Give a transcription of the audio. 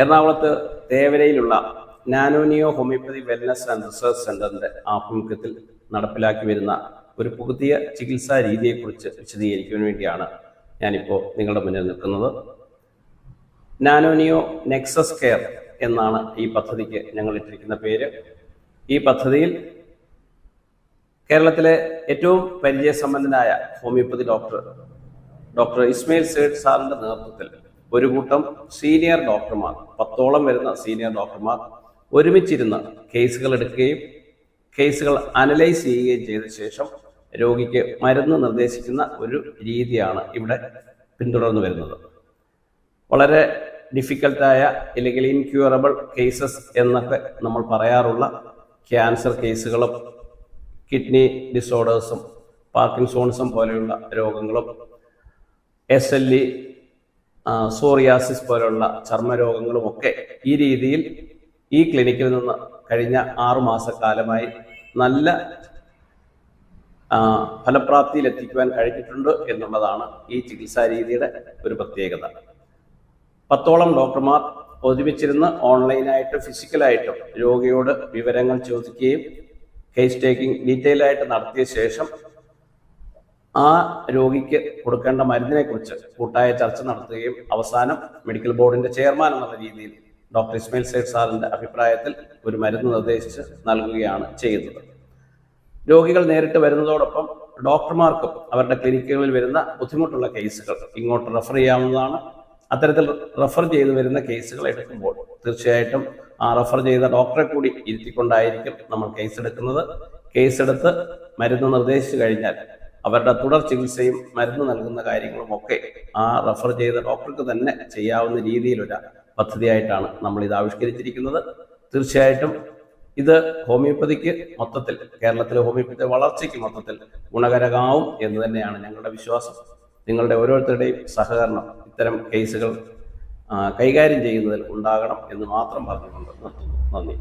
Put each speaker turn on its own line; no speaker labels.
എറണാകുളത്ത് തേവരയിലുള്ള നാനോനിയോ homeopathy wellness and research സെന്ററിന്റെ ആഭിമുഖ്യത്തിൽ നടപ്പിലാക്കി വരുന്ന ഒരു പുതിയ ചികിത്സാ രീതിയെക്കുറിച്ച് വിശദീകരിക്കാൻ വേണ്ടിയാണ് ഞാനിപ്പോൾ നിങ്ങളുടെ മുന്നിൽ നിൽക്കുന്നത്. നാനോനിയോ നെക്സസ് കെയർ എന്നാണ് ഈ പദ്ധതിക്ക് ഞങ്ങൾ ഇട്ടിരിക്കുന്ന പേര്. ഈ പദ്ധതിയിൽ കേരളത്തിലെ ഏറ്റവും പരിചയസമ്പന്നനായ ഹോമിയോപ്പതി ഡോക്ടർ ഇസ്മയിൽ സേഠ് സാറിന്റെ നേതൃത്വത്തിൽ ഒരു കൂട്ടം സീനിയർ ഡോക്ടർമാർ, 10ഓളം വരുന്ന സീനിയർ ഡോക്ടർമാർ ഒരുമിച്ചിരുന്ന് കേസുകൾ എടുക്കുകയും കേസുകൾ അനലൈസ് ചെയ്യുകയും ചെയ്ത ശേഷം രോഗിക്ക് മരുന്ന് നിർദ്ദേശിക്കുന്ന ഒരു രീതിയാണ് ഇവിടെ പിന്തുടർന്നു വരുന്നത്. വളരെ ഡിഫിക്കൽട്ടായ അല്ലെങ്കിൽ ഇൻക്യൂറബിൾ കേസസ് എന്നൊക്കെ നമ്മൾ പറയാറുള്ള ക്യാൻസർ കേസുകളും കിഡ്നി ഡിസോർഡേഴ്സും പാർക്കിൻസോൺസും പോലെയുള്ള രോഗങ്ങളും SLE, സോറിയാസിസ് പോലുള്ള ചർമ്മരോഗങ്ങളുമൊക്കെ ഈ രീതിയിൽ ഈ ക്ലിനിക്കിൽ നിന്ന് കഴിഞ്ഞ 6 മാസക്കാലമായി നല്ല ഫലപ്രാപ്തിയിലെത്തിക്കുവാൻ കഴിഞ്ഞിട്ടുണ്ട് എന്നുള്ളതാണ് ഈ ചികിത്സാ രീതിയുടെ ഒരു പ്രത്യേകത. 10ഓളം ഡോക്ടർമാർ ഒരുമിച്ചിരുന്ന് ഓൺലൈനായിട്ടും ഫിസിക്കലായിട്ടും രോഗിയോട് വിവരങ്ങൾ ചോദിക്കുകയും കേസ് ടേക്കിംഗ് ഡീറ്റെയിൽ ആയിട്ട് നടത്തിയ ശേഷം ആ രോഗിക്ക് കൊടുക്കേണ്ട മരുന്നിനെ കുറിച്ച് കൂട്ടായ ചർച്ച നടത്തുകയും അവസാനം മെഡിക്കൽ ബോർഡിന്റെ ചെയർമാൻ എന്നുള്ള രീതിയിൽ ഡോക്ടർ ഇസ്മയിൽ സേഠ് സാറിന്റെ അഭിപ്രായത്തിൽ ഒരു മരുന്ന് നിർദ്ദേശിച്ച് നൽകുകയാണ് ചെയ്യുന്നത്. രോഗികൾ നേരിട്ട് വരുന്നതോടൊപ്പം ഡോക്ടർമാർക്കും അവരുടെ ക്ലിനിക്കുകളിൽ വരുന്ന ബുദ്ധിമുട്ടുള്ള കേസുകൾ ഇങ്ങോട്ട് റെഫർ ചെയ്യാവുന്നതാണ്. അത്തരത്തിൽ റെഫർ ചെയ്ത് വരുന്ന കേസുകൾ എടുക്കുമ്പോൾ തീർച്ചയായിട്ടും ആ റെഫർ ചെയ്ത ഡോക്ടറെ കൂടി ഇരുത്തിക്കൊണ്ടായിരിക്കും നമ്മൾ കേസ് എടുക്കുന്നത്. കേസെടുത്ത് മരുന്ന് നിർദ്ദേശിച്ചു കഴിഞ്ഞാൽ അവരുടെ തുടർ ചികിത്സയും മരുന്ന് നൽകുന്ന കാര്യങ്ങളും ഒക്കെ ആ റെഫർ ചെയ്ത ഡോക്ടർക്ക് തന്നെ ചെയ്യാവുന്ന രീതിയിലൊരു പദ്ധതിയായിട്ടാണ് നമ്മൾ ഇത് ആവിഷ്കരിച്ചിരിക്കുന്നത്. തീർച്ചയായിട്ടും ഇത് ഹോമിയോപ്പതിക്ക് മൊത്തത്തിൽ, കേരളത്തിലെ ഹോമിയോപ്പതി വളർച്ചയ്ക്ക് മൊത്തത്തിൽ ഗുണകരമാവും എന്ന് തന്നെയാണ് ഞങ്ങളുടെ വിശ്വാസം. നിങ്ങളുടെ ഓരോരുത്തരുടെയും സഹകരണം ഇത്തരം കേസുകൾ കൈകാര്യം ചെയ്യുന്നതിൽ ഉണ്ടാകണം എന്ന് മാത്രം പറഞ്ഞുകൊണ്ട് നിർത്തുന്നു. നന്ദി.